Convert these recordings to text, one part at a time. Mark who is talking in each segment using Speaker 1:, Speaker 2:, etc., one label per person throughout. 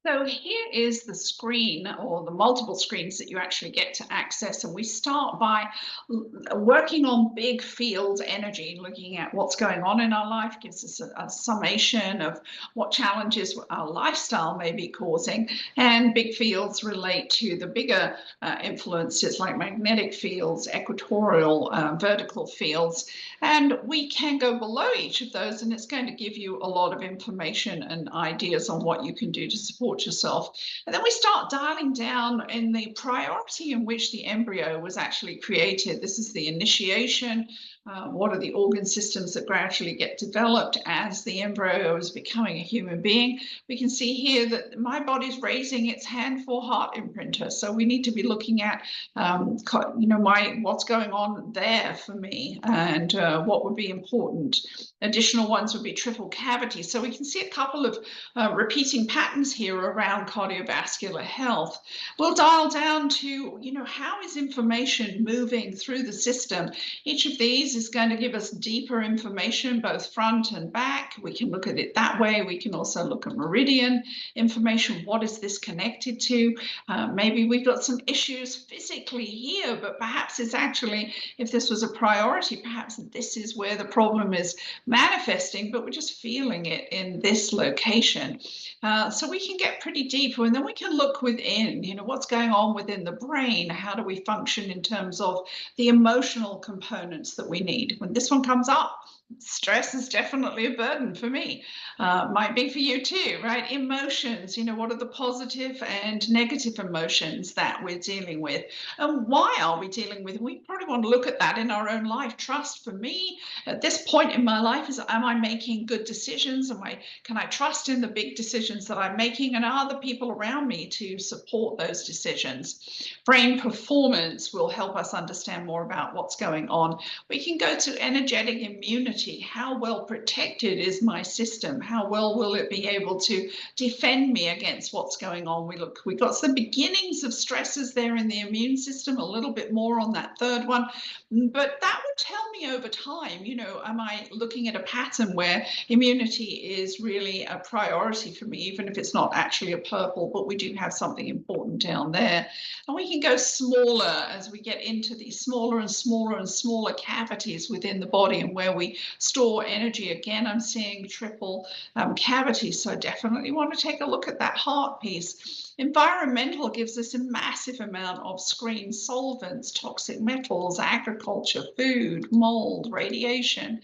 Speaker 1: So here is the screen or the multiple screens that you actually get to access. And we start by working on big field energy, looking at what's going on in our life, gives us a summation of what challenges our lifestyle may be causing. And big fields relate to the bigger influences like magnetic fields, equatorial, vertical fields. And we can go below each of those, and it's going to give you a lot of information and ideas on what you can do to support yourself. And then we start dialing down in the priority in which the embryo was actually created. This is the initiation. What are the organ systems that gradually get developed as the embryo is becoming a human being? We can see here that my body's raising its hand for heart imprinter. So we need to be looking at, what's going on there for me and what would be important. Additional ones would be triple cavity. So we can see a couple of repeating patterns here around cardiovascular health. We'll dial down to, how is information moving through the system? Each of these is going to give us deeper information, both front and back. We can look at it that way. We can also look at meridian information. What is this connected to? Maybe we've got some issues physically here, but perhaps it's actually, if this was a priority, perhaps this is where the problem is manifesting, but we're just feeling it in this location. So we can get pretty deep, and then we can look within, what's going on within the brain. How do we function in terms of the emotional components that we need? When this one comes up, stress is definitely a burden for me. Might be for you too, right? Emotions, what are the positive and negative emotions that we're dealing with? And why are we dealing with? We probably want to look at that in our own life. Trust for me at this point in my life is, am I making good decisions? Can I trust in the big decisions that I'm making? And are the people around me to support those decisions? Brain performance will help us understand more about what's going on. We can go to energetic immunity. How well protected is my system? How well will it be able to defend me against what's going on? We got some beginnings of stresses there in the immune system, a little bit more on that third one. But that would tell me over time, am I looking at a pattern where immunity is really a priority for me, even if it's not actually a purple, but we do have something important down there. And we can go smaller as we get into these smaller and smaller and smaller cavities within the body and where we store energy. Again, I'm seeing triple cavities, so I definitely want to take a look at that heart piece. Environmental gives us a massive amount of screen solvents, toxic metals, agriculture, food, mold, radiation,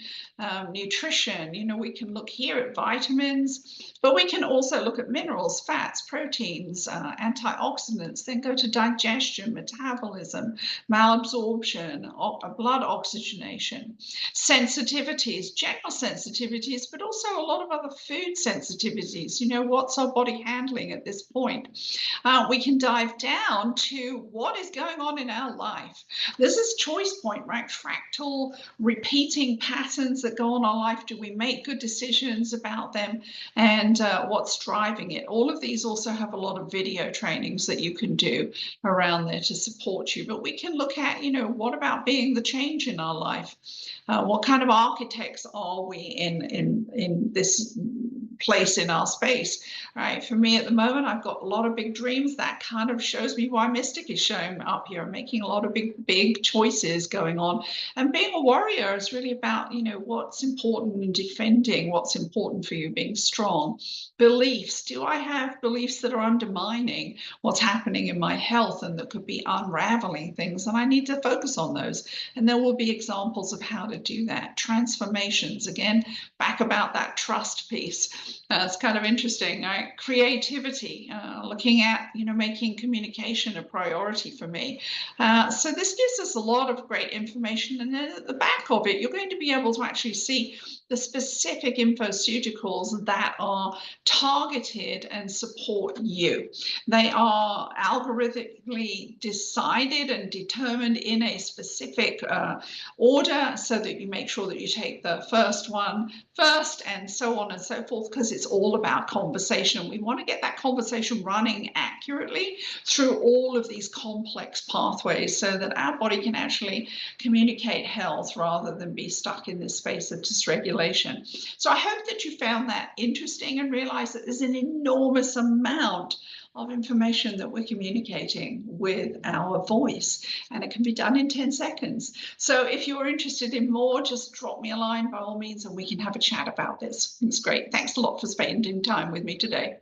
Speaker 1: nutrition. We can look here at vitamins, but we can also look at minerals, fats, proteins, antioxidants, then go to digestion, metabolism, malabsorption, blood oxygenation, sensitivities, general sensitivities, but also a lot of other food sensitivities. What's our body handling at this point? We can dive down to what is going on in our life. This is choice point, right? Fractal repeating patterns that go on our life. Do we make good decisions about them? And what's driving it? All of these also have a lot of video trainings that you can do around there to support you. But we can look at, what about being the change in our life? What kind of architects are we in this place in our space, right? For me at the moment, I've got a lot of big dreams. That kind of shows me why Mystic is showing up here. I'm making a lot of big choices going on. And being a warrior is really about, what's important in defending, what's important for you, being strong. Beliefs. Do I have beliefs that are undermining what's happening in my health and that could be unraveling things? And I need to focus on those. And there will be examples of how to do that. Transformations, again, back about that trust piece. It's kind of interesting, right? Creativity, looking at, making communication a priority for me. So this gives us a lot of great information. And then at the back of it, you're going to be able to actually see the specific infoceuticals that are targeted and support you. They are algorithmically decided and determined in a specific order so that you make sure that you take the first one first, and so on and so forth, because it's all about conversation. We want to get that conversation running accurately through all of these complex pathways so that our body can actually communicate health rather than be stuck in this space of dysregulation. So I hope that you found that interesting and realize that there's an enormous amount of information that we're communicating with our voice, and it can be done in 10 seconds. So if you're interested in more, just drop me a line by all means, and we can have a chat about this. It's great. Thanks a lot for spending time with me today.